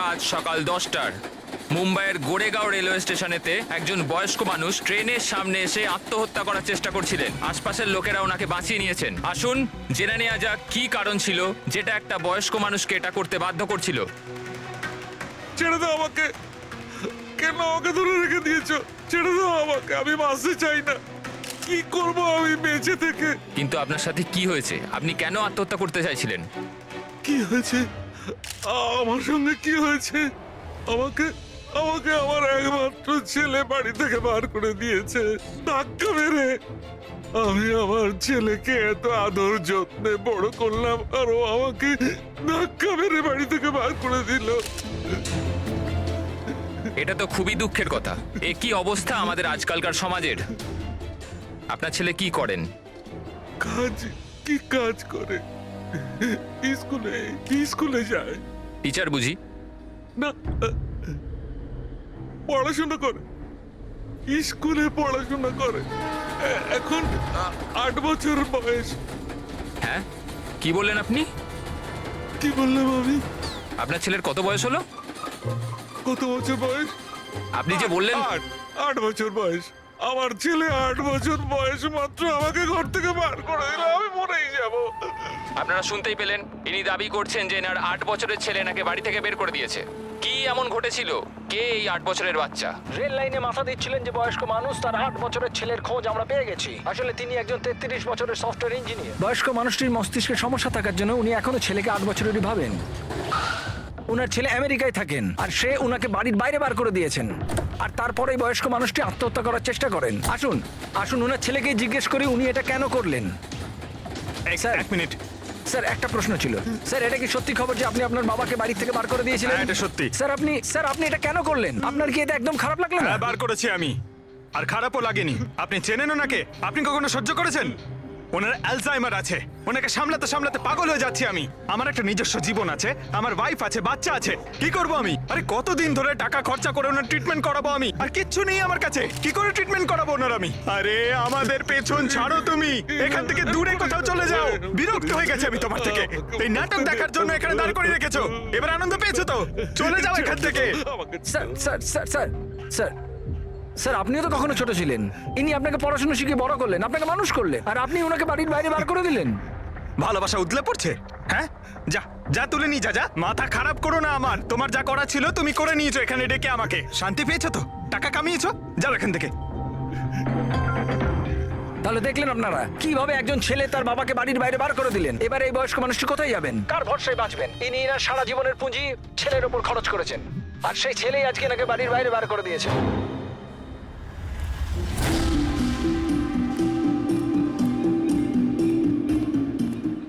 আজ সকাল 10টার মুম্বাইয়ের গোরেগাঁও রেলওয়ে স্টেশনেতে একজন বয়স্ক মানুষ ট্রেনের সামনে এসে আত্মহত্যা করার চেষ্টা করছিলেন। আশপাশের লোকেরা ওনাকে বাঁচিয়ে নিয়েছেন। আসুন জেনে নেওয়া যাক কি কারণ ছিল যেটা একটা বয়স্ক মানুষকে এটা করতে বাধ্য করছিল। ছেড়ে দাও আমাকে, কেন আমাকে ধরে রেখে দিয়েছো? ছেড়ে দাও আমাকে, আমি বাঁচতে চাই না। কি করব আমি বেঁচে থেকে? কিন্তু আপনার সাথে কি হয়েছে? আপনি কেন আত্মহত্যা করতে চাইছিলেন? কি হয়েছে? আমার সঙ্গে কি হয়েছে? আমাকে আমাকে আমার একমাত্র ছেলে বাড়ি থেকে বার করে দিয়েছে ধাক্কা মেরে। আমি আমার ছেলেকে এত আদর যত্নে বড় করলাম, আর ও আমাকে ধাক্কা মেরে বাড়ি থেকে বার করে দিল। এটা তো খুবই দুঃখের কথা। এ কি অবস্থা আমাদের আজকালকার সমাজের। আপনার ছেলে কি করেন? কি কাজ করে? স্কুলে যায়। টিচার বুঝি? না, পড়াশোনা করে, স্কুলে পড়াশোনা করে। এখন 8 বছর বয়স। হ্যাঁ, কি বললেন আপনি? কি বললাম আমি? আপনার ছেলের কত বয়স হলো? কত বছর বয়স? আপনি যে বললেন 8 বছর বয়স। আমার ছেলে 8 বছর বয়স মাত্র আমাকে ঘর থেকে বার করে দিল, আমি মরেই যাব। আপনারা শুনতেই পেলেন, ইনি দাবি করছেন যে এনার 8 বছরের ছেলে এনাকে বাড়ি থেকে বের করে দিয়েছে। কি এমন ঘটেছিল? কে এই 8 বছরের বাচ্চা? রেল লাইনে মাথা দিচ্ছিলেন যে বয়স্ক মানুষ, তার 8 বছরের ছেলের খোঁজ আমরা পেয়ে গেছি। আসলে তিনি একজন 33 বছরের সফটওয়্যার ইঞ্জিনিয়ার। বয়স্ক মানুষটির মস্তিষ্কের সমস্যা থাকার জন্য উনি এখনো ছেলেকে 8 বছরেরই ভাবেন। ওনার ছেলে আমেরিকায় থাকেন, আর সে ওনাকে বাড়ির বাইরে বার করে দিয়েছেন। আর তারপরেই বয়স্ক মানুষটি আত্মহত্যা করার চেষ্টা করেন। আসুন আসুন ওনার ছেলেকে জিজ্ঞেস করি উনি এটা কেন করলেন। Sir, 1 minute. স্যার একটা প্রশ্ন ছিল। স্যার, এটা কি সত্যি খবর যে আপনি আপনার বাবাকে বাড়ি থেকে বার করে দিয়েছিলেন? হ্যাঁ, এটা সত্যি। স্যার আপনি এটা কেন করলেন? আপনার কি এটা একদম খারাপ লাগলো না? হ্যাঁ, বার করেছি আমি, আর খারাপও লাগেনি। আপনি চেনেন ওনাকে? আপনি কখনো সহ্য করেছেন? ওনার অ্যালজাইমার আছে, ওনাকে সামলাতে সামলাতে পাগল হয়ে যাচ্ছি আমি। আমার একটা নিজস্ব জীবন আছে, আমার ওয়াইফ আছে, বাচ্চা আছে। কি করব আমি? আরে কতদিন ধরে টাকা খরচা করে ওনার ট্রিটমেন্ট করাবো আমি, আর কিচ্ছু নেই আমার কাছে। কি করে ট্রিটমেন্ট করাবো ওনার আমি? আরে আমাদের পেছন ছাড়ো, তুমি এখান থেকে দূরে কোথাও চলে যাও। বিরক্ত হয়ে গেছে আমি তোমার থেকে। এই নাটক দেখার জন্য এখানে দাঁড় করিয়ে রেখেছো। এবার আনন্দ পেয়েছো তো? চলে যাও এখান থেকে। Sir sir sir sir sir sir, আপনিও তো কখনো ছোট ছিলেন। ইনি আপনাকে পড়াশোনা শিখিয়ে বড় করলেন, আপনাকে মানুষ করলেন, আর আপনি ওনাকে বাড়ির বাইরে বার করে দিলেন। ভালোবাসা উতলে পড়ছে? হ্যাঁ, যা যা তুলে নিয়ে যা। মাথা খারাপ করো না আমার। তোমার যা করা ছিল তুমি করে নিয়েছো এখানে ডেকে আমাকে। শান্তি পেয়েছো তো? টাকা কামিয়েছো? যাও এখান থেকে। তাহলে দেখলেন আপনারা কিভাবে একজন ছেলে তার বাবাকে বাড়ির বাইরে বার করে দিলেন। এবার এই বয়স্ক মানুষটি কোথায় যাবেন? কার ভরসায় বাঁচবেন? ইনি এনার সারা জীবনের পুঁজি ছেলের ওপর খরচ করেছেন, আর সেই ছেলেই আজকে এনাকে বাড়ির বাইরে বার করে দিয়েছে।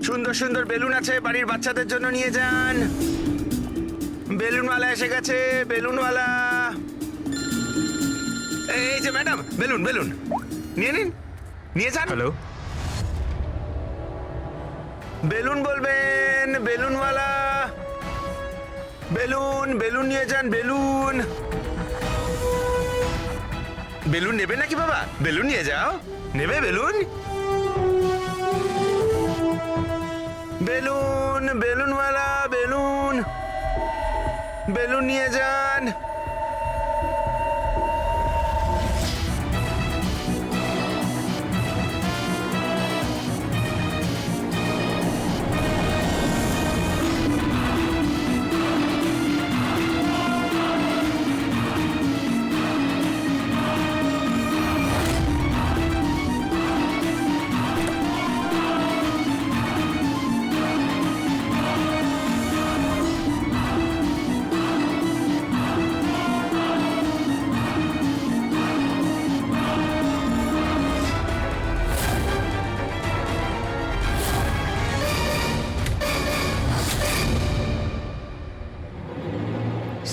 সুন্দর সুন্দর বেলুন আছে, বাড়ির বাচ্চাদের জন্য নিয়ে যান। বেলুনওয়ালা এসে গেছে, বেলুনওয়ালা। এই যে ম্যাডাম, বেলুন বেলুন নিয়ে নিন, নিয়ে যান। হ্যালো, বেলুন বলবেন, বেলুনওয়ালা। বেলুন বেলুন নিয়ে যান, বেলুন। বেলুন নেবে নাকি বাবা? বেলুন নিয়ে যাও। নেবে বেলুন? বেলুন বেলুনওয়ালা, বেলুন বেলুন নিয়ে যান।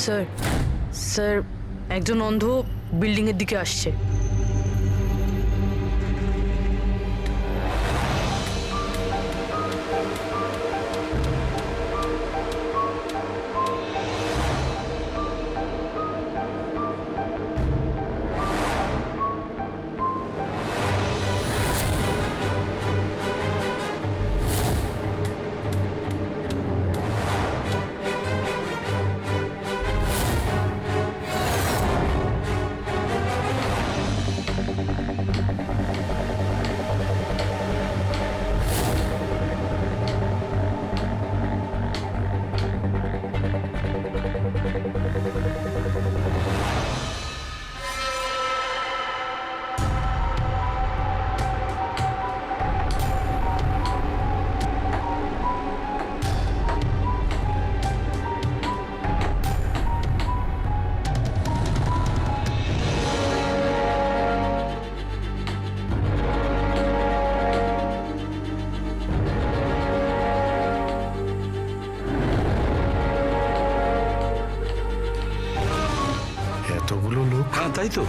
স্যার, স্যার, একজন অন্ধ বিল্ডিং এর দিকে আসছে। এতগুলো লোক? হ্যাঁ তাই তো।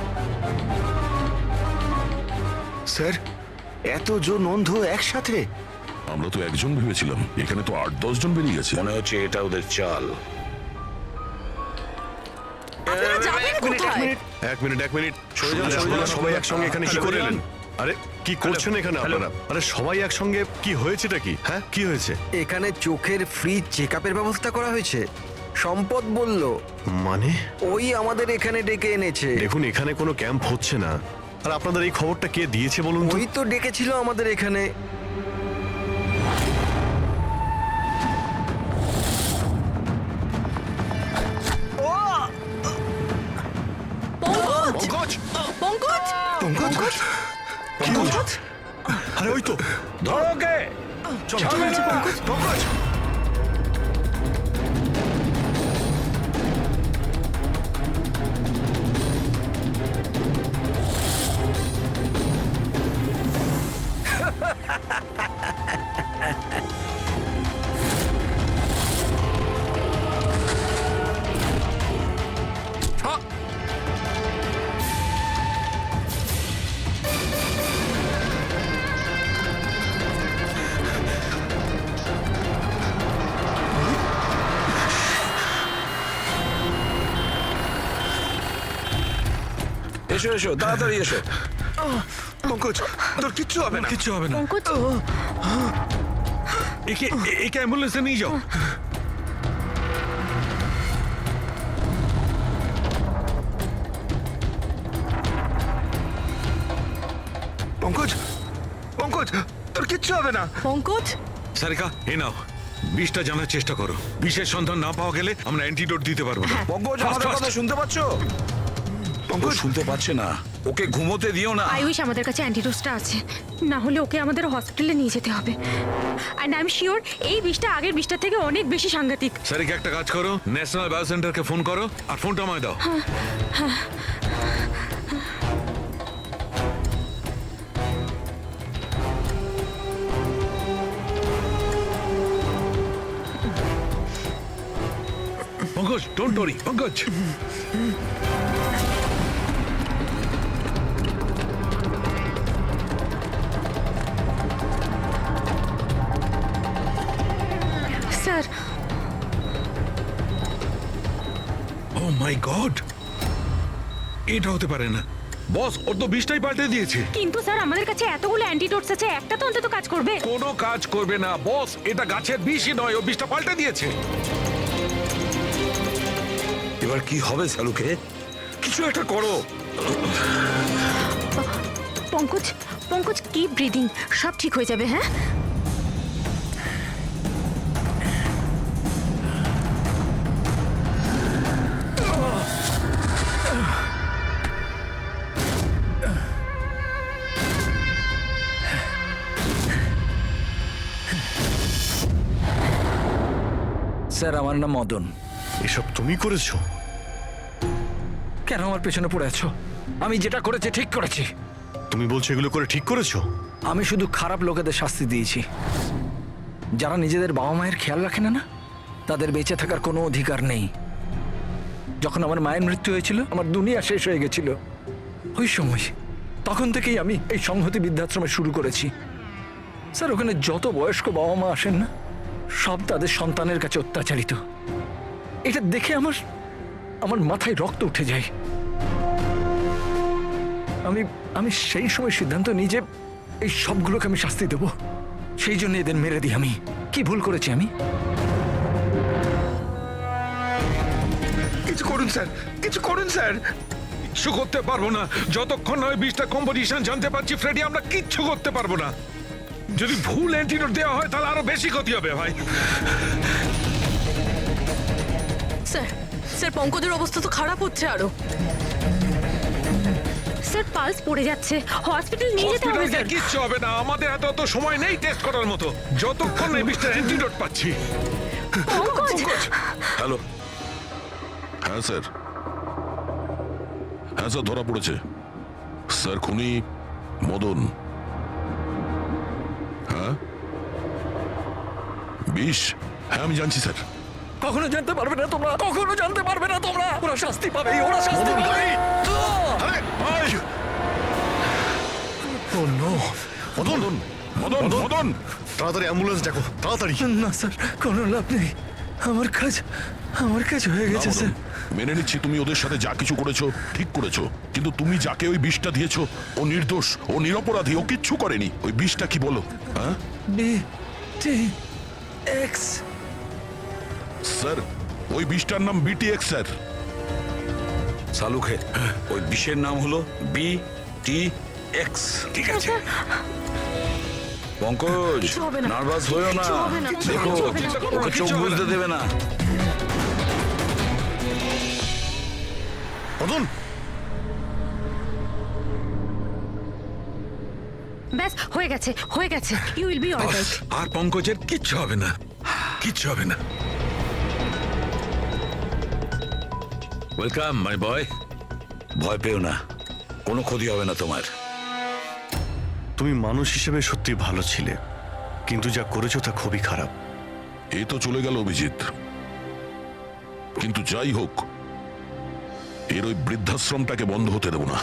স্যার এতজন অন্ধ একসাথে? আমরা তো একজন ভেবেছিলাম, এখানে তো 8-10 জন বেরিয়ে গেছে। মনে হচ্ছে এটা ওদের চাল। আপনারা যাবেন কোথায়? এক মিনিট সবাই একসঙ্গে এখানে কি করে এলেন? আরে কি করছেন এখানে আপনারা? আরে সবাই একসঙ্গে কি হয়েছেটা কি? হ্যাঁ কি হয়েছে? এখানে চোখের ফ্রি চেকআপের ব্যবস্থা করা হয়েছে। সম্পদ বলল, মানে ওই আমাদের এখানে ডেকে এনেছে। দেখুন এখানে কোনো ক্যাম্প হচ্ছে না। আর আপনাদের এই খবরটা কে দিয়েছে বলুন তো? ওই তো ডেকেছিল আমাদের এখানে। পঙ্কজ! পঙ্কজ! পঙ্কজ? পঙ্কজ? আরে ওই তো ধরো ওকে। চল পঙ্কজ। এসো এসো, তাড়াতাড়ি এসো। পঙ্কজ তোর কিচ্ছু হবে না। কিচ্ছু হবে না। পঙ্কজ! একে অ্যাম্বুলেন্সে নিয়ে যাও। পঙ্কজ পঙ্কজ তোর কিচ্ছু হবে না। পঙ্কজ! সারিকা এ নাও, বিষটা জানার চেষ্টা করো। বিষের সন্ধান না পাওয়া গেলে আমরা অ্যান্টিডোট দিতে পারবো না। পঙ্কজ, আমাদের কথা শুনতে পাচ্ছ? পঙ্কজ শুনতে পাচ্ছে না, ওকে ঘুমোতে দিও না। আই উইশ আমাদের কাছে অ্যান্টিডোজটা আছে, না হলে ওকে আমাদের হসপিটালে নিয়ে যেতে হবে। অ্যান্ড আই এম শিওর এই বিষটা আগের বিষটার থেকে অনেক বেশি সাংঘাতিক। সারিকা একটা কাজ করো, ন্যাশনাল বায়ো সেন্টারকে ফোন করো আর ফোনটা আমায় দাও। Pankaj, don't worry Pankaj. Sir, oh my God, এটা হতে পারে না। বস, ওর তো বিষটাই পাল্টে দিয়েছে। কিন্তু স্যার আমাদের কাছে এতগুলো অ্যান্টিডোটস আছে, একটা তো অন্তত কাজ করবে। কোনো কাজ করবে না বস, এটা গাছের বিষই নয়, ও বিষটা পাল্টে দিয়েছে। এবার কি হবে সালুকে? কিছু একটা করো। পঙ্কজ, পঙ্কজ কিপ ব্রিদিং, সব ঠিক হয়ে যাবে। হ্যাঁ, স্যার, আমার নাম মদন। এসব তুমি করেছো? কেন আমার পেছনে পড়ে আছো? আমি যেটা করেছি ঠিক করেছি। তুমি বলছো এগুলো করে ঠিক করেছো? আমি শুধু খারাপ লোকেদের শাস্তি দিয়েছি। যারা নিজেদের বাবা মায়ের খেয়াল রাখে না, তাদের বেঁচে থাকার কোনো অধিকার নেই। যখন আমার মায়ের মৃত্যু হয়েছিল, আমার দুনিয়া শেষ হয়ে গেছিল। ওই সময় তখন থেকেই আমি এই সংহতি বৃদ্ধাশ্রমে শুরু করেছি। স্যার, ওখানে যত বয়স্ক বাবা মা আসেন না, সব তাদের সন্তানের কাছে অত্যাচারিত। এটা দেখে আমার মাথায় রক্ত উঠে যায়। আমি সেই সময় সিদ্ধান্ত নিই যে এই সবগুলোকে আমি শাস্তি দেব। সেই জন্য এদের মেরে দিই। আমি কি ভুল করেছি? আমি কিছু করুন স্যার, কিছু করুন স্যার। কিচ্ছু করতে পারবো না যতক্ষণ না ওই বিষটা কম্পোজিশন জানতে পারছি। ফ্রেডি, আমরা কিচ্ছু করতে পারবো না। যদি ভুল অ্যান্টিডোট দেওয়া হয় তাহলে আরো বেশি ক্ষতি হবে ভাই। স্যার, স্যার পঙ্কজের অবস্থা তো খারাপ হচ্ছে আরো। স্যার পালস পড়ে যাচ্ছে, হসপিটাল নিয়ে যেতে হবে। হসপিটালে স্যার, কিচ্ছু হবে না, আমাদের হাতে অত সময় নেই টেস্ট করার মতো। যতক্ষণ না এই বিষটার অ্যান্টিডোট পাচ্ছি। পঙ্কজ! হ্যালো, হ্যাঁ স্যার, হ্যাঁ স্যার, ধরা পড়েছে স্যার। খুনি মদন। হ্যাঁ, বিষ? হ্যাঁ আমি জানছি স্যার। কখনো জানতে পারবে না তোমরা, কখনো জানতে পারবে না তোমরা। ওরা শাস্তি পাবে, ওরা শাস্তি পাবে। আরে এই! ও নো। মদন মদন মদন তাড়াতাড়ি অ্যাম্বুলেন্স ডাকো, তাড়াতাড়ি। না স্যার, কোনো লাভ নেই। আমার কাজ হয়ে গেছে স্যার। মেনে নিচ্ছি তুমি ওদের সাথে যা কিছু করেছো ঠিক করেছো, কিন্তু তুমি যাকে ওই বিষটা দিয়েছো ও নির্দোষ, ও নিরপরাধী, ও কিচ্ছু করেনি। ওই বিষটা কি বলো? হ্যাঁ BTX। স্যার, ওই বিষটার নাম BTX স্যার। সালুকে ওই বিষের নাম হলো BTX। ঠিক আছে পঙ্কজ, কিছু হবে না। নার্ভাস হয়েও না, কিছু হবে না। দেখো কিছু হবে না। ওকে চোখ বুঝতে দেবে না। মদন ব্যাস হয়ে গেছে, হয়ে গেছে। You will be alright. আর পঙ্কজের কিচ্ছু হবে না, কিচ্ছু হবে না। ওয়েলকাম মাই বয়, ভয় পেও না, কোনো ক্ষতি হবে না তোমার। তুমি মানুষ হিসেবে সত্যি ভালো ছিলে, কিন্তু যা করেছো তা খুবই খারাপ। এই তো চলে গেল অভিজিৎ, কিন্তু যাই হোক এর ওই বৃদ্ধাশ্রমটাকে বন্ধ হতে দেব না।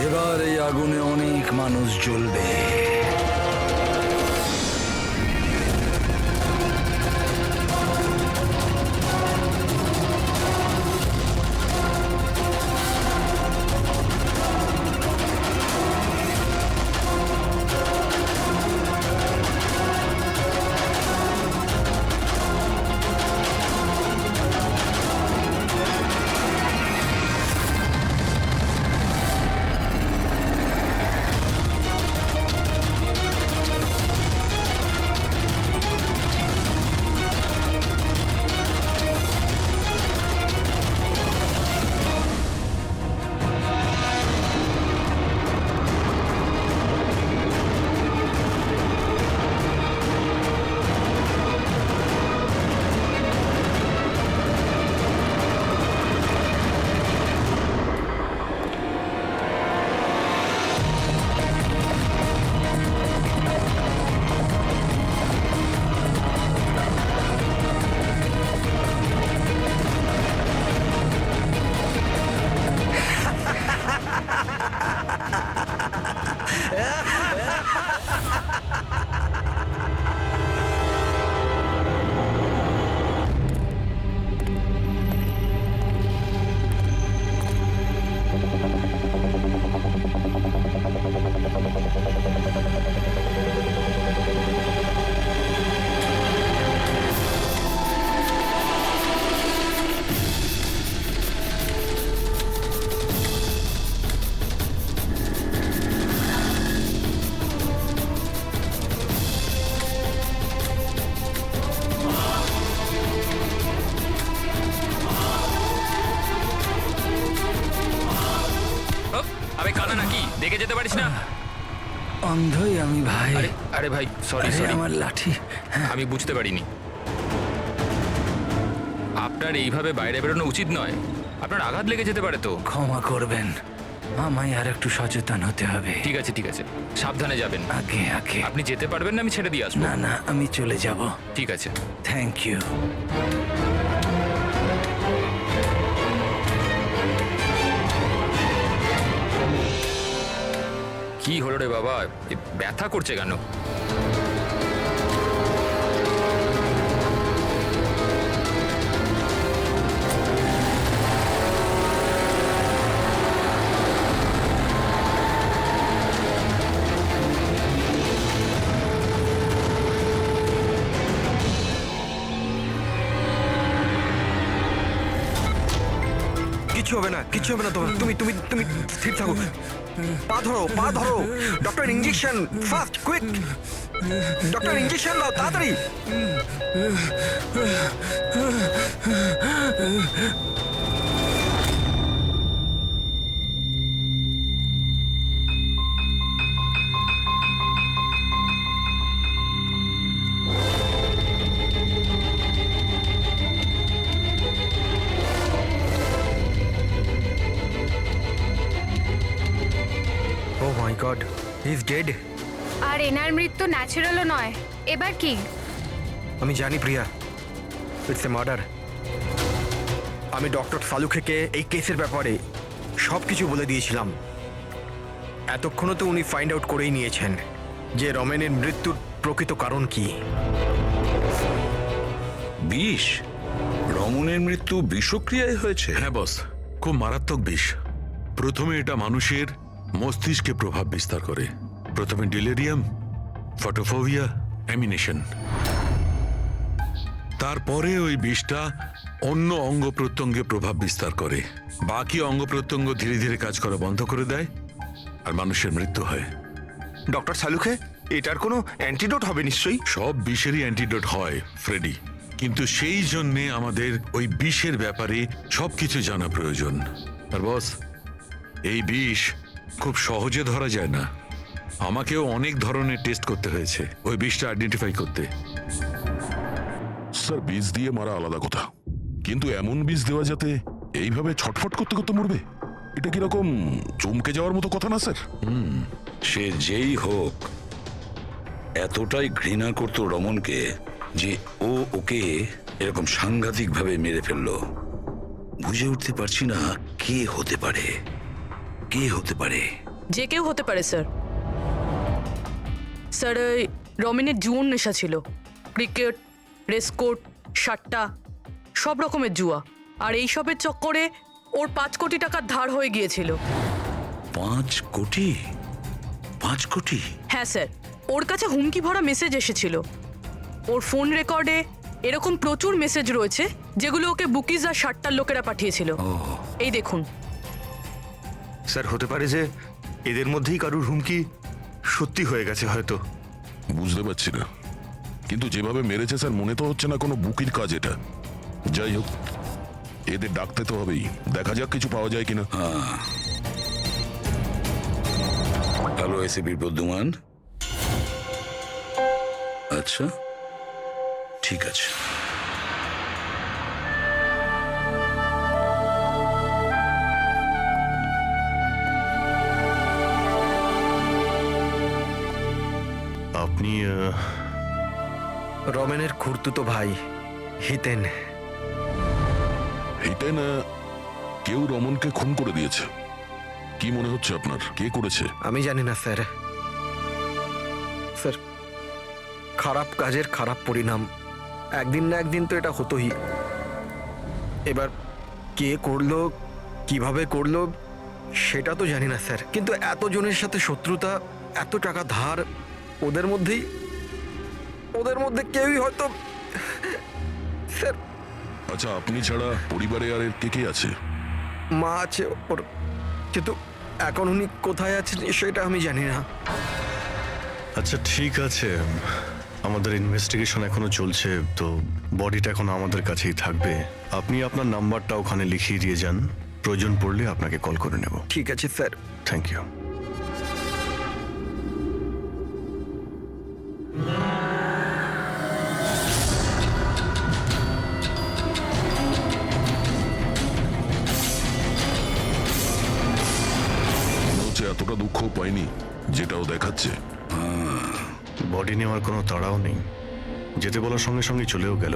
এবার এই আগুনে অনেক মানুষ জ্বলবে। আরে কানা নাকি, দেখে যেতে পারিস না? অন্ধই আমি ভাই। আরে আরে ভাই, সরি আরে সরি, আমার লাঠি। আমি বুঝতে পারিনি। আপনার এইভাবে বাইরে বেরোনো উচিত নয়, আপনার আঘাত লেগে যেতে পারে তো। ক্ষমা করবেন, আমায় আর একটু সচেতন হতে হবে। ঠিক আছে ঠিক আছে, সাবধানে যাবেন। আগে আগে। আপনি যেতে পারবেন না, আমি ছেড়ে দিয়ে আসবো। না না, আমি চলে যাব। ঠিক আছে। Thank you. কি হলো রে বাবা, এ ব্যথা করছে কেন? কিচ্ছু হবে না, কিচ্ছু হবে না তোমার। তুমি তুমি তুমি স্থির থাকো। পা ধরো, পা ধরো। Doctor injection, fast, quick. Doctor injection দাও তাড়াতাড়ি। ও my god, he is dead. আর এনার মৃত্যু ন্যাচারালও নয়। এবার কি? আমি জানি প্রিয়া, ইটস এ মার্ডার। আমি ডক্টর সালুখেকে এই কেসের ব্যাপারে সব কিছু বলে দিয়েছিলাম। এতক্ষণও তো উনি ফাইন্ড আউট করেই নিয়েছেন যে রমেনের মৃত্যুর প্রকৃত কারণ কি। বিষ? রমনের মৃত্যু বিষক্রিয়ায় হয়েছে? হ্যাঁ বস, খুব মারাত্মক বিষ। প্রথমে এটা মানুষের মস্তিষ্কে প্রভাব বিস্তার করে। প্রথমে ডিলেরিয়াম, ফটোফোবিয়া, অ্যামিনেশন। তারপরে ওই বিষটা অন্য অঙ্গ প্রত্যঙ্গে প্রভাব বিস্তার করে। বাকি অঙ্গ প্রত্যঙ্গ ধীরে ধীরে কাজ করা বন্ধ করে দেয় আর মানুষের মৃত্যু হয়। ডক্টর সালুখে, এটার কোনো অ্যান্টিডোট হবে নিশ্চয়ই? সব বিষেরই অ্যান্টিডোট হয় ফ্রেডি, কিন্তু সেই জন্যে আমাদের ওই বিষের ব্যাপারে সবকিছু জানা প্রয়োজন। আর বস, এই বিষ খুব সহজে ধরা যায় না। আমাকেও অনেক ধরনের টেস্ট করতে হয়েছে ওই বিষটা আইডেন্টিফাই করতে। স্যার, বীজ দিয়ে মারা আলাদা কথা, কিন্তু এমন বীজ দেওয়া যাতে এইভাবে ছটফট করতে করতে মরবে, এটা কিরকম চমকে যাওয়ার মতো কথা না স্যার? সে যেই হোক এতটাই ঘৃণা করতো রমনকে যে ও ওকে এরকম সাংঘাতিকভাবে মেরে ফেললো। বুঝে উঠতে পারছি না কে হতে পারে, কে হতে পারে। যে কেউ হতে পারে স্যার। স্যার, ওই রমেনের জুয়োর নেশা ছিল। ক্রিকেট, রেসকোর্ট, সাট্টা, সব রকমের জুয়া। আর এইসবের চক্করে ওর 5 কোটি টাকার ধার হয়ে গিয়েছিল। 5 কোটি? 5 কোটি? হ্যাঁ স্যার, ওর কাছে হুমকি ভরা মেসেজ এসেছিল। ওর ফোন রেকর্ডে এরকম প্রচুর মেসেজ রয়েছে যেগুলো ওকে বুকিজ আর সাট্টার লোকেরা পাঠিয়েছিল। এই দেখুন। স্যার, হতে পারে যে এদের মধ্যেই কারুর হুমকি সত্যি হয়ে গেছে হয়তো। বুঝতে পারছি না, কিন্তু যেভাবে মেরেছে স্যার, মনে তো হচ্ছে না কোনো বুকির কাজ এটা। যাই হোক, এদের ডাকতে তো হবেই, দেখা যাক কিছু পাওয়া যায় কিনা। হ্যালো এসিপির প্রদ্যুমান। আচ্ছা, ঠিক আছে। আপনি রমেনের খুড়তুতো ভাই হিতেন। হিতেন, কেউ রমনকে খুন করে দিয়েছে। কি মনে হচ্ছে আপনার, কে করেছে? আমি জানি না স্যার। স্যার, খারাপ কাজের খারাপ পরিণাম। একদিন না একদিন তো এটা হতোই। এবার কে করলো, কিভাবে করলো সেটা তো জানি না স্যার, কিন্তু এতজনের সাথে শত্রুতা, এত টাকা ধার, ওদের মধ্যে কেউই হয়তো। স্যার, আচ্ছা, আপনি ছাড়া পরিবারে আর এর কে কে আছে? মা আছে ওর, কিন্তু এখন উনি কোথায় আছেন সেটা আমি জানি না। আচ্ছা ঠিক আছে, আমাদের ইনভেস্টিগেশন এখনো চলছে, তো বডিটা এখন আমাদের কাছেই থাকবে। আপনি আপনার নাম্বারটা ওখানে লিখিয়ে দিয়ে যান, প্রয়োজন পড়লে আপনাকে কল করে নেব। ঠিক আছে স্যার। Thank you. এতটা দুঃখ পাইনি যেটাও দেখাচ্ছে। বডি নেওয়ার কোনো তাড়াও নেই, যেতে বলার সঙ্গে সঙ্গে চলেও গেল।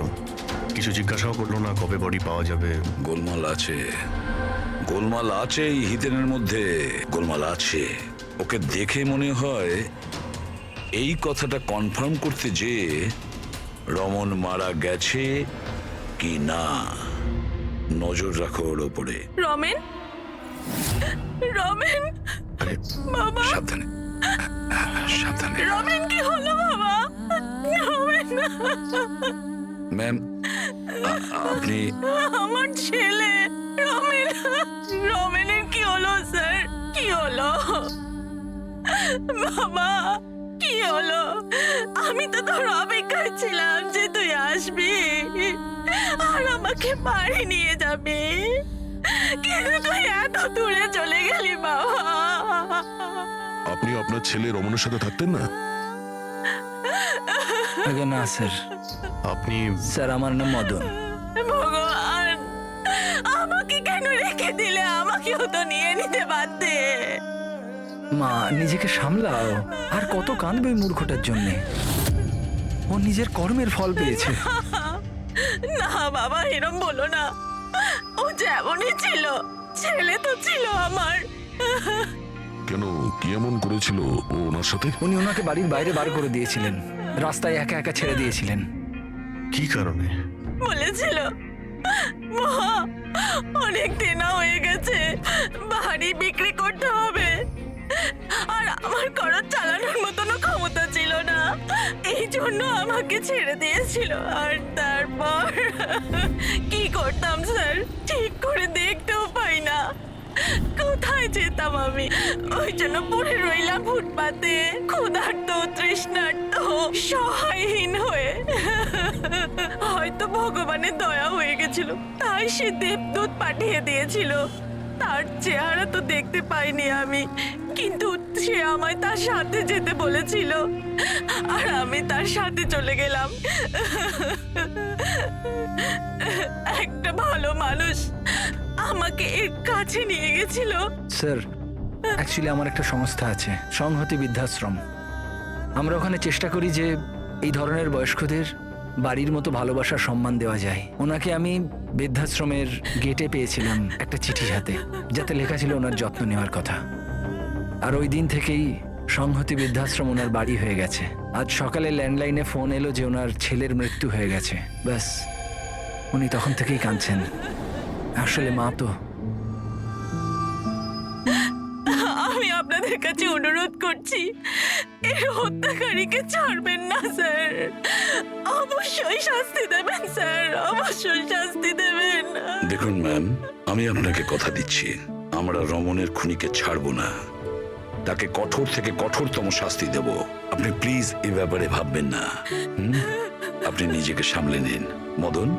কিছু জিজ্ঞাসাও করলো না কবে বডি পাওয়া যাবে। গোলমাল আছে, গোলমাল আছে এই হিতেনের মধ্যে, গোলমাল আছে। ওকে দেখে মনে হয় এই কথাটা কনফার্ম করতে যে রমন মারা গেছে কি না। নজর রাখো ওর ওপরে। রমেন, রমেন, বাবা, সাবধানে সাবধানে। রমেন কি হলো বাবা? রমেন, ম্যাম আপনি আমার ছেলে রমেন, রমেনের কি হলো স্যার? কি হলো বাবা? কি হলো? আমি তো তোর অপেক্ষায় ছিলাম যে তুই আসবি আর আমাকে বাড়ি নিয়ে যাবি, কিন্তু তুই এত দূরে চলে গেলি বাবা। আপনি আপনার ছেলে রমনের সাথে থাকতেন না? আগে না স্যার, আপনি স্যার আমার নাম মদন। ভগবান, আমাকে কেন রেখে দিলে? আমাকেও তো নিয়ে নিতে পারতে। মা, নিজেকে সামলাও। আর কত কাঁদবে ওই মূর্খটার জন্যে? ও নিজের কর্মের ফল পেয়েছে। না বাবা, এরম বলো না। ও যেমনই ছিল, ছেলে তো ছিল আমার। কেন, কি এমন করেছিল ও ওনার সাথে? উনি ওনাকে বাড়ির বাইরে বার করে দিয়েছিলেন, রাস্তায় একা একা ছেড়ে দিয়েছিলেন। কি কারণে? বলেছিল মা অনেক দিন হয়ে গেছে, বাড়ি বিক্রি করতে হবে, আর আমার খরচ চালানোর মতনও ক্ষমতা ছিল না, এই জন্য আমাকে ছেড়ে দিয়েছিল। আর তারপর কি করতাম স্যার, ঠিক করে দেখতেও পাই না, কোথায় যেতাম আমি? ওই জন্য পড়ে রইলাম ফুটপাতে, ক্ষুধার্ত, তৃষ্ণার্ত, সহায়হীন হয়ে। হয়তো ভগবানের দয়া হয়ে গেছিল, তাই সে দেবদূত পাঠিয়ে দিয়েছিল। তার চেহারা তো দেখতে পাইনি আমি, কিন্তু সে আমায় তার সাথে যেতে বলেছিল, আর আমি তার সাথে চলে গেলাম। একটা ভালো মানুষ আমাকে এর কাছে নিয়ে গেছিল। স্যার, অ্যাকচুয়ালি আমার একটা সংস্থা আছে, সংহতি বৃদ্ধাশ্রম। আমরা ওখানে চেষ্টা করি যে এই ধরনের বয়স্কদের বাড়ির মতো ভালোবাসার সম্মান দেওয়া যায়। ওনাকে আমি বৃদ্ধাশ্রমের গেটে পেয়েছিলাম একটা চিঠি হাতে, যাতে লেখা ছিল ওনার যত্ন নেওয়ার কথা। আর ওই দিন থেকেই সংহতি বৃদ্ধাশ্রম ওনার বাড়ি হয়ে গেছে। আজ সকালে ল্যান্ডলাইনে ফোন এলো যে ওনার ছেলের মৃত্যু হয়ে গেছে। ব্যাস, উনি তখন থেকেই কাঁদছেন। আসলে মা তো। আমি আপনাদের কাছে অনুরোধ করছি, এর হত্যাকারীকে ছাড়বেন না স্যার, অবশ্যই শাস্তি দেবেন স্যার, অবশ্যই শাস্তি দেবেন। দেখুন ম্যাম, আমি আপনাকে কথা দিচ্ছি, আমরা রমনের খুনিকে ছাড়বো না, তাকে কঠোর থেকে কঠোরতম শাস্তি দেব। আপনি প্লিজ এই ব্যাপারে ভাববেন না। আপনি নিজেকে সামলে নিন। মদন,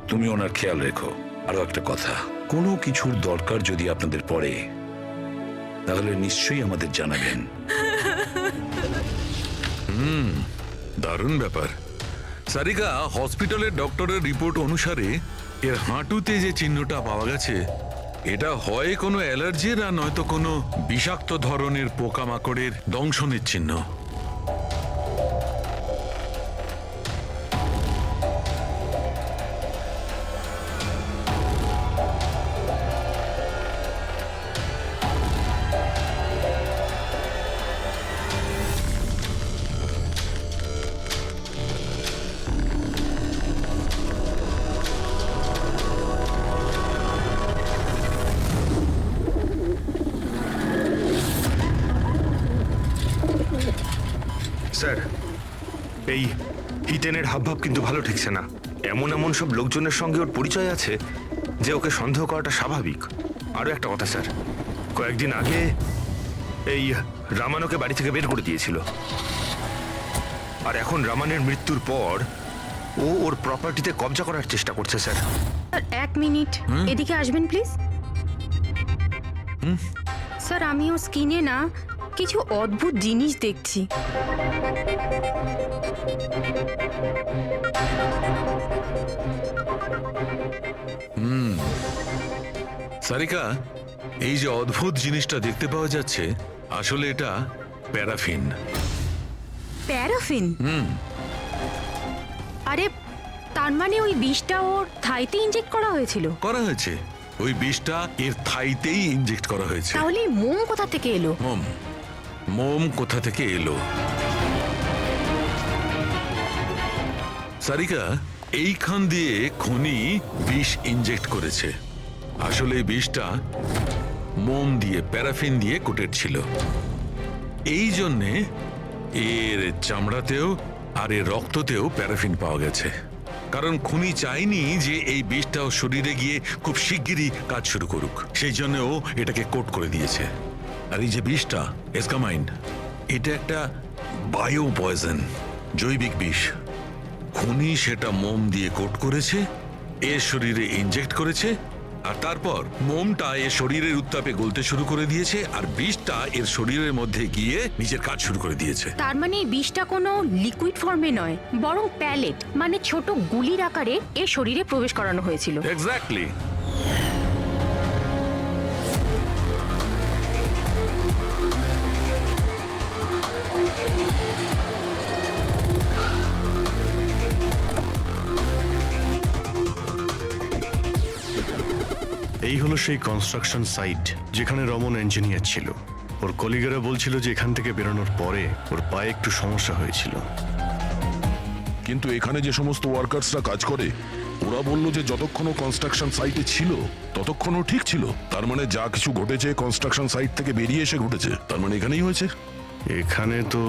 তুমি ওনার খেয়াল রেখো। আরো একটা কথা, কোনো কিছুর দরকার যদি আপনাদের পড়ে, তাহলে নিশ্চয়ই আমাদের জানাবেন। দারুণ ব্যাপার। সারিকা, হসপিটালের ডক্টরের রিপোর্ট অনুসারে এর হাঁটুতে যে চিহ্নটা পাওয়া গেছে, এটা হয় কোনো অ্যালার্জির আর নয়তো কোনো বিষাক্ত ধরনের পোকামাকড়ের দংশনের চিহ্ন। স্যার, এই হিতেনের হাবভাব কিন্তু ভালো ঠেকছে না। এমন এমন সব লোকজনের সঙ্গে ওর পরিচয় আছে যে ওকে সন্দেহ করাটা স্বাভাবিক। আরও একটা কথা স্যার, কয়েকদিন আগে এই রামানকে বাড়ি থেকে বের করে দিয়েছিল, আর এখন রামানের মৃত্যুর পর ও ওর প্রপার্টিতে কবজা করার চেষ্টা করছে স্যার। স্যার, 1 মিনিট এদিকে আসবেন প্লিজ। স্যার, আমি ওর স্কিনে না কিছু অদ্ভুত জিনিস দেখছি। সারিকা, এই যে অদ্ভুত জিনিসটা দেখতে পাওয়া যাচ্ছে, আসলে এটা প্যারাফিন। প্যারাফিন? আরে, তার মানে ওই বিষটা ওর থাইতে ইনজেক্ট করা হয়েছিল? করা হয়েছে, ওই বিষটা এর থাইতেই ইনজেক্ট করা হয়েছে। তাহলে এই মোম কোথা থেকে এলো? মম মোম কোথা থেকে এলো। সারিকা এইখান দিয়ে খনি বিষ ইনজেক্ট করেছে। আসলে এই বিষটা মোম দিয়ে, প্যারাফিন দিয়ে কোটেড ছিল। এই জন্যে এর চামড়াতেও আর এর রক্ততেও প্যারাফিন পাওয়া গেছে। কারণ খুনি চায়নি যে এই বিষটাও শরীরে গিয়ে খুব শিগগিরই কাজ শুরু করুক, সেই জন্য ও এটাকে কোট করে দিয়েছে। আর এই যে বিষটা এসকামাইন, এটা একটা বায়ো পয়জন, জৈবিক বিষ। খুনি সেটা মোম দিয়ে কোট করেছে, এর শরীরে ইনজেক্ট করেছে, আর তারপর মোমটা এর শরীরের উত্তাপে গলতে শুরু করে দিয়েছে, আর বিষটা এর শরীরের মধ্যে গিয়ে নিজের কাজ শুরু করে দিয়েছে। তার মানে এই বিষটা কোনো লিকুইড ফর্মে নয়, বরং প্যালেট মানে ছোট গুলির আকারে এর শরীরে প্রবেশ করানো হয়েছিল। এক্স্যাক্টলি। এই হলো সেই কনস্ট্রাকশন সাইট যেখানে রমন ইঞ্জিনিয়ার ছিল। ওর কলিগেরা বলছিল যে এখান থেকে বেরোনোর পরে ওর পায়ে একটু সমস্যা হয়েছিল। কিন্তু এখানে যে সমস্ত ওয়ার্কার্সরা কাজ করে ওরা বলল যে যতক্ষণও কনস্ট্রাকশন সাইটে ছিল ততক্ষণও ঠিক ছিল। তার মানে যা কিছু ঘটেছে কনস্ট্রাকশন সাইট থেকে বেরিয়ে এসে ঘটেছে, তার মানে এখানেই হয়েছে। এখানে তো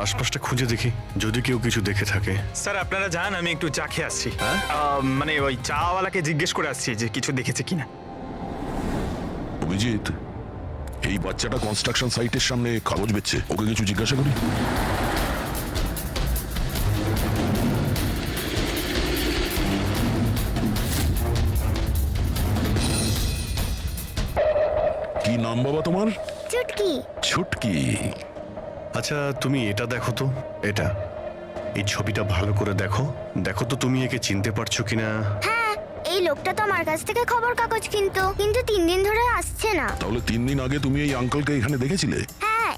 আশপাশটা খুঁজে দেখি, যদি কেউ কিছু দেখে থাকে। স্যার আপনারা যান, আমি একটু চা খেয়ে আসছি। মানে ওই চাওয়ালাকে জিজ্ঞেস করে আসছি যে কিছু দেখেছে কিনা। অভিজিৎ, এই বাচ্চাটা কনস্ট্রাকশন সাইটের সামনে কাগজ বেচছে, ওকে কিছু জিজ্ঞাসা করি। কি নাম বাবা তোমার? চুটকি। ছুটকি। আচ্ছা তুমি এটা দেখো তো, এটা এই ছবিটা ভালো করে দেখো, দেখো তো তুমি একে চিনতে পারছো কিনা। হ্যাঁ, এই লোকটা তো আমার কাছ থেকে খবর কাগজ কিন্তু 3 দিন ধরে আসছে না। তাহলে 3 দিন আগে তুমি এই আঙ্কেলকে এখানে দেখেছিলে? হ্যাঁ,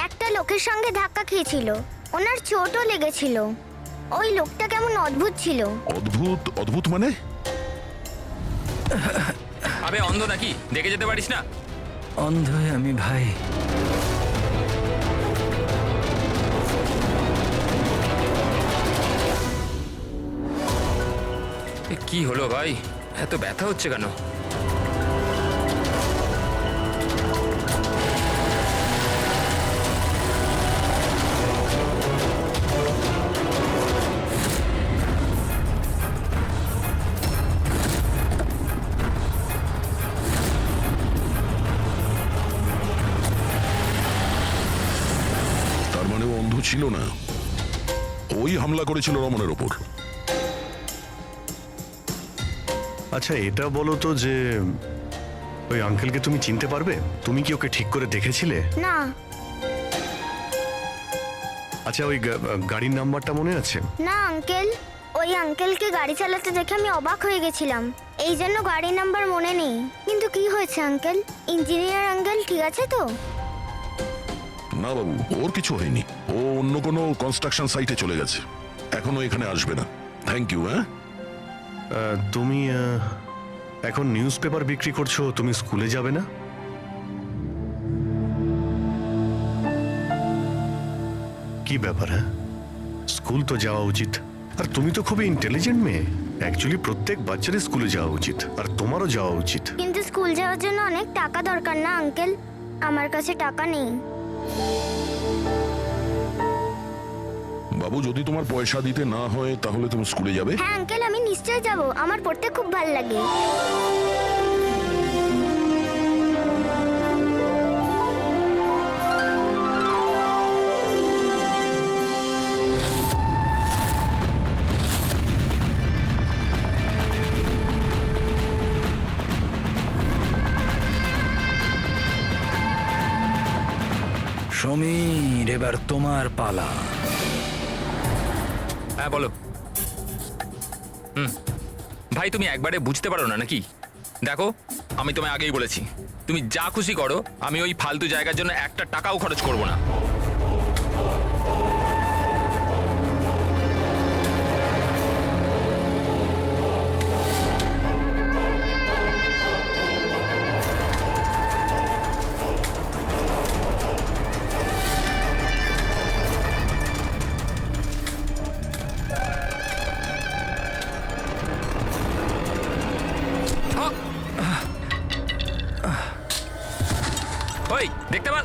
একটা লোকের সঙ্গে ধাক্কা খেয়েছিল, ওনার চোটও লেগেছিল। ওই লোকটা কেমন অদ্ভুত ছিল। অদ্ভুত? অদ্ভুত মানে? আবে অন্ধ নাকি, দেখে যেতে পারিস না? অন্ধ আমি ভাই। কি হলো ভাই, এত ব্যথা হচ্ছে কেন? তার মানে ও অন্ধ ছিল না, ওই হামলা করেছিল রমনের ওপর। আচ্ছা এটা বলো তো যে ওই আঙ্কেলকে তুমি চিনতে পারবে? তুমি কি ওকে ঠিক করে দেখেছিলে? না। আচ্ছা ওই গাড়ির নাম্বারটা মনে আছে? না আঙ্কেল, ওই আঙ্কেলকে গাড়ি চালাতে দেখে আমি অবাক হয়ে গেছিলাম, এই জন্য গাড়ির নাম্বার মনে নেই। কিন্তু কি হয়েছে আঙ্কেল? ইঞ্জিনিয়ার আঙ্কেল ঠিক আছে তো? না বাবু, ওর কিছু হয়নি, ও অন্য কোনো কনস্ট্রাকশন সাইটে চলে গেছে, এখনো এখানে আসবে না। Thank you. হ্যাঁ তুমি এখন নিউজ পেপার বিক্রি করছো, তুমি স্কুলে যাবে না? কি ব্যাপার? হ্যাঁ, স্কুল তো যাওয়া উচিত। আর তুমি তো খুবই ইন্টেলিজেন্ট মেয়ে, অ্যাকচুয়ালি প্রত্যেক বাচ্চারই স্কুলে যাওয়া উচিত, আর তোমারও যাওয়া উচিত। কিন্তু স্কুল যাওয়ার জন্য অনেক টাকা দরকার না আঙ্কেল? আমার কাছে টাকা নেই। বাবু, যদি তোমার পয়সা দিতে না হয় তাহলে তুমি স্কুলে যাবে? হ্যাঁ আঙ্কেল, আমি নিশ্চয়ই যাব, আমার পড়তে খুব ভালো লাগে। সমীর, এবার তোমার পালা। হ্যাঁ বলো। ভাই তুমি একবারে বুঝতে পারো না নাকি? দেখো, আমি তোমায় আগেই বলেছি, তুমি যা খুশি করো, আমি ওই ফালতু জায়গার জন্য একটা টাকাও খরচ করব না। দেখতে পার।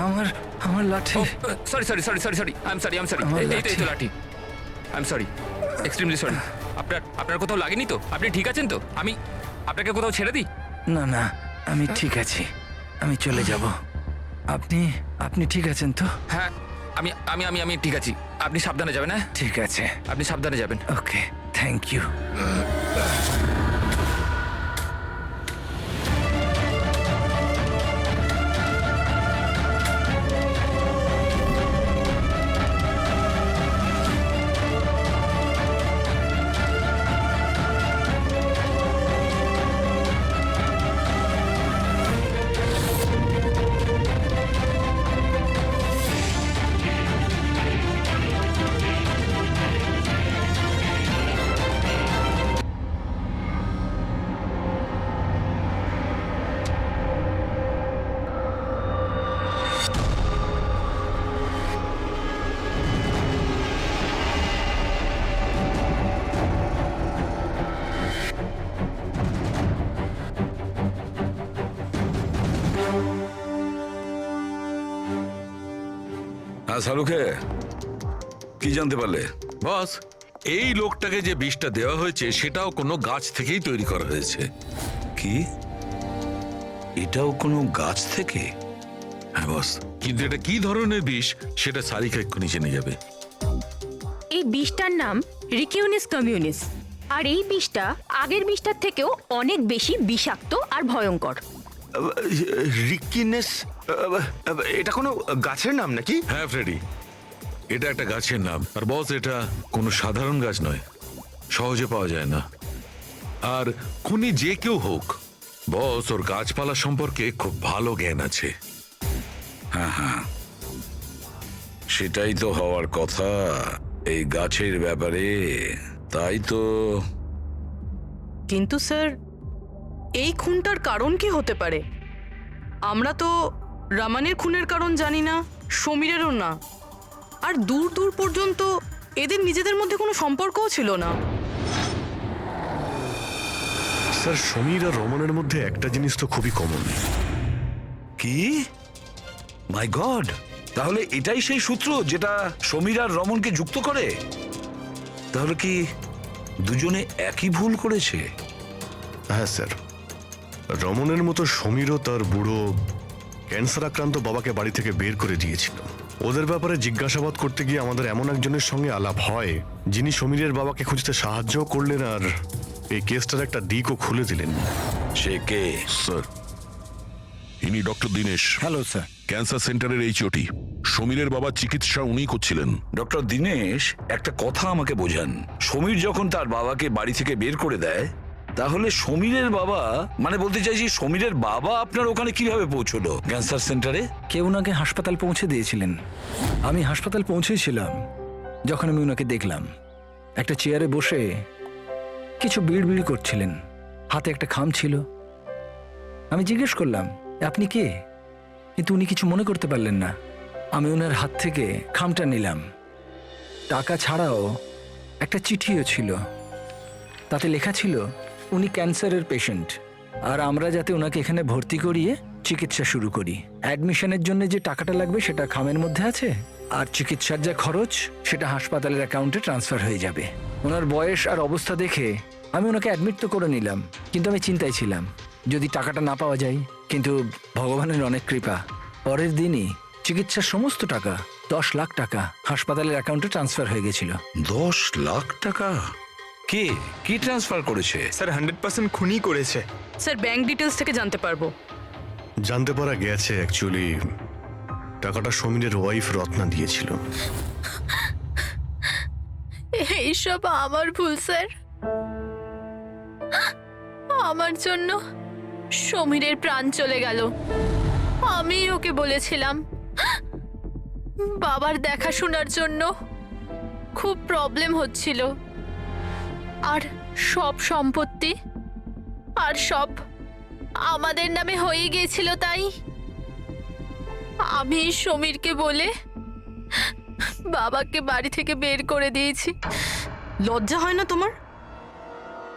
আমার আমার লাঠি। Sorry sorry sorry sorry sorry I am sorry আমার এই তো লাঠি। I am sorry, extremely sorry. আপনার কোথাও লাগেনি তো? আপনি ঠিক আছেন তো? আমি আপনাকে কোথাও ছেড়ে দিই? না না, আমি ঠিক আছি, আমি চলে যাব। আপনি আপনি ঠিক আছেন তো? হ্যাঁ, আমি আমি আমি আমি ঠিক আছি। আপনি সাবধানে যাবেন। হ্যাঁ ঠিক আছে, আপনি সাবধানে যাবেন। ওকে, থ্যাংক ইউ। হ্যাঁ শাহরুখে, কি জানতে পারলে? বস, এই লোকটাকে যে বিষটা দেওয়া হয়েছে সেটাও কোনো গাছ থেকেই তৈরি করা হয়েছে। কি, এটাও কোনো গাছ থেকে? হ্যাঁ বস, কিন্তু এটা কি ধরনের বিষ সেটা সারিকা এক্ষুনি জেনে যাবে। এই বিষটার নাম রিকিউনিস কমিউনিস, আর এই বিষটা আগের বিষটার থেকেও অনেক বেশি বিষাক্ত আর ভয়ঙ্কর। রিকিনেস, এটা কোনো গাছের নাম নাকি? হ্যাঁ ফ্রেডি, এটা একটা গাছের নাম। আর বস, এটা কোনো সাধারণ গাছ নয়, সহজে পাওয়া যায় না। আর খুনি যে কেউ হোক, বস ওর গাছপালা সম্পর্কে খুব ভালো জ্ঞান আছে। হ্যাঁ হ্যাঁ, সেটাই তো হওয়ার কথা এই গাছের ব্যাপারে। তাই তো। কিন্তু স্যার, এই খুনটার কারণ কি হতে পারে? আমরা তো রামানের খুনের কারণ জানি না, সমীরেরও না, আর দূর দূর পর্যন্ত এদের নিজেদের মধ্যে কোনো সম্পর্কও ছিল না। স্যার, সমীর আর রমনের মধ্যে একটা জিনিস তো খুবই কমন। কি? মাই গড, তাহলে এটাই সেই সূত্র যেটা সমীর আর রমনকে যুক্ত করে? তাহলে কি দুজনে একই ভুল করেছে? হ্যাঁ স্যার, রমনের মতো সমীরও তার বুড়ো ক্যান্সার আক্রান্ত বাবাকে বাড়ি থেকে বের করে দিয়েছিল। ওদের ব্যাপারে জিজ্ঞাসাবাদ করতে গিয়ে আমাদের এমন একজনের সঙ্গে আলাপ হয়, যিনি সমীরের বাবাকে খুঁজতে সাহায্য করলেন আর এই কেসটার একটা দিকও খুলে দিলেন। সে কে? স্যার, ইনি doctor Dinesh. Hello sir. Cancer সেন্টারের এইচওটি। সমীরের বাবার চিকিৎসা উনিই করছিলেন। ডক্টর দীনেশ, একটা কথা আমাকে বোঝান। সমীর যখন তার বাবাকে বাড়ি থেকে বের করে দেয়, তাহলে সমীরের বাবা, মানে বলতে চাইছি সমীরের বাবা আপনার ওখানে কিভাবে পৌঁছলো ক্যান্সার সেন্টারে? কেউ ওনাকে হাসপাতাল পৌঁছে দিয়েছিলেন। আমি হাসপাতাল পৌঁছেছিলাম যখন আমি ওনাকে দেখলাম একটা চেয়ারে বসে কিছু বিড়বিড় করছিলেন, হাতে একটা খাম ছিল। আমি জিজ্ঞেস করলাম, আপনি কে? কিন্তু উনি কিছু মনে করতে পারলেন না। আমি ওনার হাত থেকে খামটা নিলাম। টাকা ছাড়াও একটা চিঠিও ছিল, তাতে লেখা ছিল উনি ক্যান্সারের পেশেন্ট, আর আমরা যাতে ওনাকে এখানে ভর্তি করিয়ে চিকিৎসা শুরু করি। অ্যাডমিশনের জন্য যে টাকাটা লাগবে সেটা খামের মধ্যে আছে, আর চিকিৎসার যা খরচ সেটা হাসপাতালের অ্যাকাউন্টে ট্রান্সফার হয়ে যাবে। ওনার বয়স আর অবস্থা দেখে আমি ওনাকে অ্যাডমিট তো করে নিলাম, কিন্তু আমি চিন্তায় ছিলাম যদি টাকাটা না পাওয়া যায়। কিন্তু ভগবানের অনেক কৃপা, পরের দিনই চিকিৎসার সমস্ত টাকা, 10 লাখ টাকা হাসপাতালের অ্যাকাউন্টে ট্রান্সফার হয়ে গেছিল। 10 লাখ টাকা? কে কি ট্রান্সফার করেছে? স্যার 100% খুনি করেছে। স্যার, ব্যাংক ডিটেলস থেকে জানতে পারবো? জানতে পারা গেছে অ্যাকচুয়ালি টাকাটা সমীরের ওয়াইফ রত্না দিয়েছিল। এইসব আমার ভুল স্যার। আমার জন্য সমীরের প্রাণ চলে গেল। আমি ওকে বলেছিলাম বাবার দেখাশোনার জন্য খুব প্রবলেম হচ্ছিল, আর সব সম্পত্তি আর সব আমাদের নামে হয়ে গিয়েছিল। তাই আমি সমীরকে বলে বাবাকে বাড়ি থেকে বের করে দিয়েছি। লজ্জা হয় না তোমার?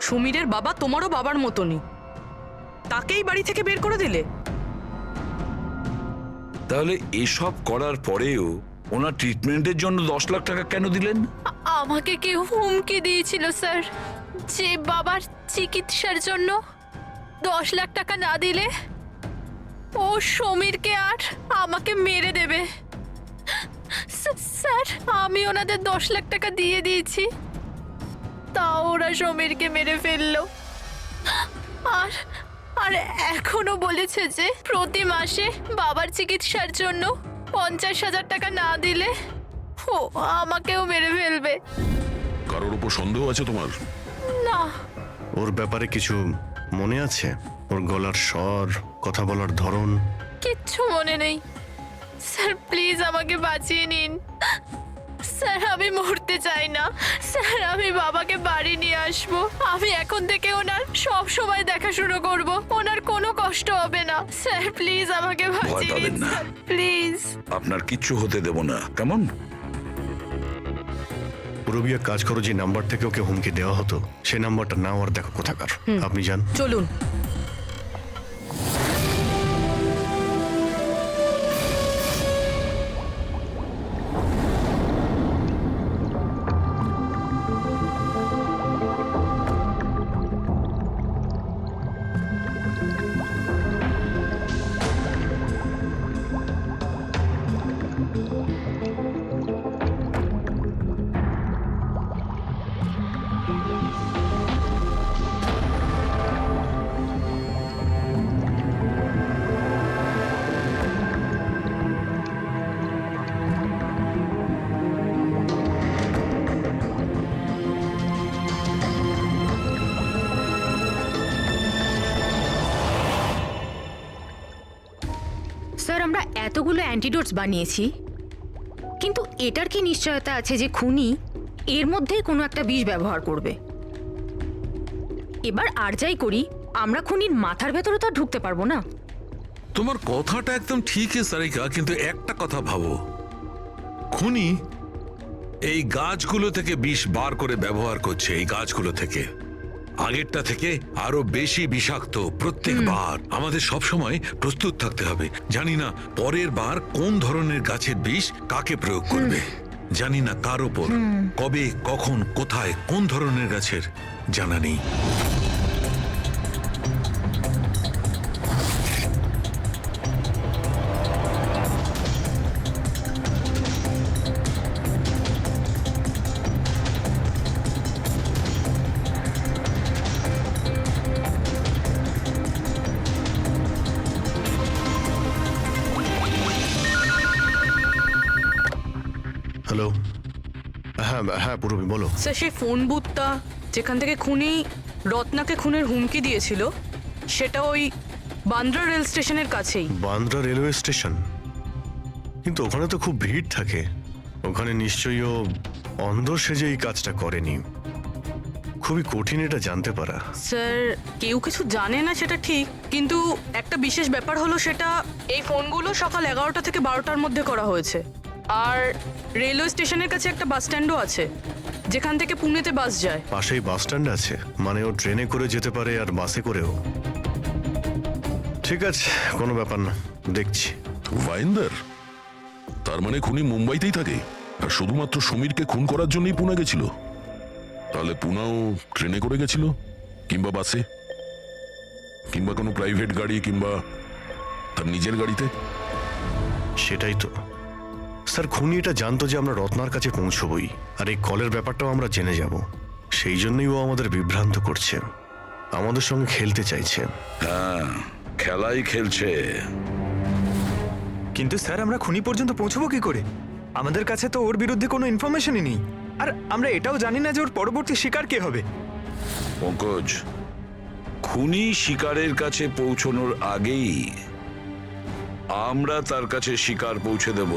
সমীরের বাবা তোমারও বাবার মতনই, তাকেই বাড়ি থেকে বের করে দিলে। তাহলে এসব করার পরেও ওনার ট্রিটমেন্টের জন্য 10 লাখ টাকা কেন দিলেন? আমাকে কেউ হুমকি দিয়েছিল স্যার যে বাবার চিকিৎসার জন্য 10 লাখ টাকা না দিলে ও সমীরকে আর আমাকে মেরে দেবে। স্যার আমি ওনাদের 10 লাখ টাকা দিয়ে দিয়েছি, তাও ওরা সমীরকে মেরে ফেললো। আর আর এখনো বলেছে যে প্রতি মাসে বাবার চিকিৎসার জন্য 50,000 টাকা না দিলে ও আমাকেও মেরে ফেলবে। কারোর উপর সন্দেহ আছে তোমার? না। ওর ব্যাপারে কিছু মনে আছে? ওর গলার স্বর, কথা বলার ধরন? কিচ্ছু মনে নেই। স্যার প্লিজ আমাকে বাঁচিয়ে নিন। স্যার আমি মরতে চাই না। স্যার আমি বাবাকে বাড়ি নিয়ে আসবো। আমি এখন থেকে ওনার সব সময় দেখাশুনো করব। ওনার কোনো কষ্ট হবে না। স্যার প্লিজ আমাকে ভয় বাঁচিয়ে পাবেন নিন না। Sir please. আপনার কিচ্ছু হতে দেব না, কেমন? পুরবিয়া কাজ করো যে নাম্বার থেকে ওকে হুমকি দেওয়া হতো, সেই নাম্বারটা নাও আর দেখো কোথাকার। আপনি যান। চলুন। স্যার আমরা এতগুলো অ্যান্টিডোটস বানিয়েছি, কিন্তু এটার কি নিশ্চয়তা আছে যে খুনি এর মধ্যেই কোনো একটা বিষ ব্যবহার করবে? এবার আর যাই করি, আমরা খুনির মাথার ভেতরে তো আর ঢুকতে পারবো না। তোমার কথাটা একদম ঠিকই সারিকা, কিন্তু একটা কথা ভাবো, খুনি এই গাছগুলো থেকে বিষ বার করে ব্যবহার করছে। এই গাছগুলো থেকে আগেরটা থেকে আরো বেশি বিষাক্ত প্রত্যেকবার। আমাদের সব সময় প্রস্তুত থাকতে হবে। জানি না পরের বার কোন ধরনের গাছের বিষ কাকে প্রয়োগ করবে, জানি না কার ওপর, কবে, কখন, কোথায়, কোন ধরনের গাছের জানা নেই। হ্যালো। হ্যাঁ হ্যাঁ পুরবি বলো। স্যার সেই ফোন বুথটা যেখান থেকে খুনি রত্নাকে খুনের হুমকি দিয়েছিল, সেটা ওই বান্দ্রা রেল স্টেশনের কাছেই। Bandra railway station? কিন্তু ওখানে তো খুব ভিড় থাকে। ওখানে নিশ্চয়ই ও অন্ধ সেজে এই কাজটা করেনি। খুবই কঠিন এটা জানতে পারা। স্যার কেউ কিছু জানে না সেটা ঠিক, কিন্তু একটা বিশেষ ব্যাপার হলো সেটা এই ফোনগুলো সকাল 11টা থেকে 12টার মধ্যে করা হয়েছে। আর রেলওয়ে স্টেশনের কাছে একটা বাস স্ট্যান্ডও আছে যেখান থেকে পুনেতে বাস যায়। পাশেই বাস স্ট্যান্ড আছে, মানে ও ট্রেনে করে যেতে পারে আর বাসে করেও। ঠিক আছে, কোনো ব্যাপার না, দেখছি। ভাইন্দার, তার মানে খুনি মুম্বাইতেই থাকে আর শুধুমাত্র সমীরকে খুন করার জন্যই পুনে গেছিল? তাহলে পুনাও ট্রেনে করে গেছিল, কিংবা বাসে, কিংবা কোনো প্রাইভেট গাড়ি, কিংবা তার নিজের গাড়িতে। সেটাই তো স্যার, খুনি এটা জানতো যে আমরা রত্নার কাছে পৌঁছবই, আর এই কলের ব্যাপারটাও আমরা জেনে যাব। সেই জন্যই ও আমাদের বিভ্রান্ত করছে, আমাদের সঙ্গে খেলতে চাইছে। হ্যাঁ, খেলাই খেলছে। কিন্তু স্যার আমরা খুনি পর্যন্ত পৌঁছবো কি করে? আমাদের কাছে তো ওর বিরুদ্ধে কোনো ইনফরমেশনই নেই, আর আমরা এটাও জানি না যে ওর পরবর্তী শিকার কে হবে। পঙ্কজ, খুনি শিকারের কাছে পৌঁছানোর আগেই আমরা তার কাছে শিকার পৌঁছে দেব।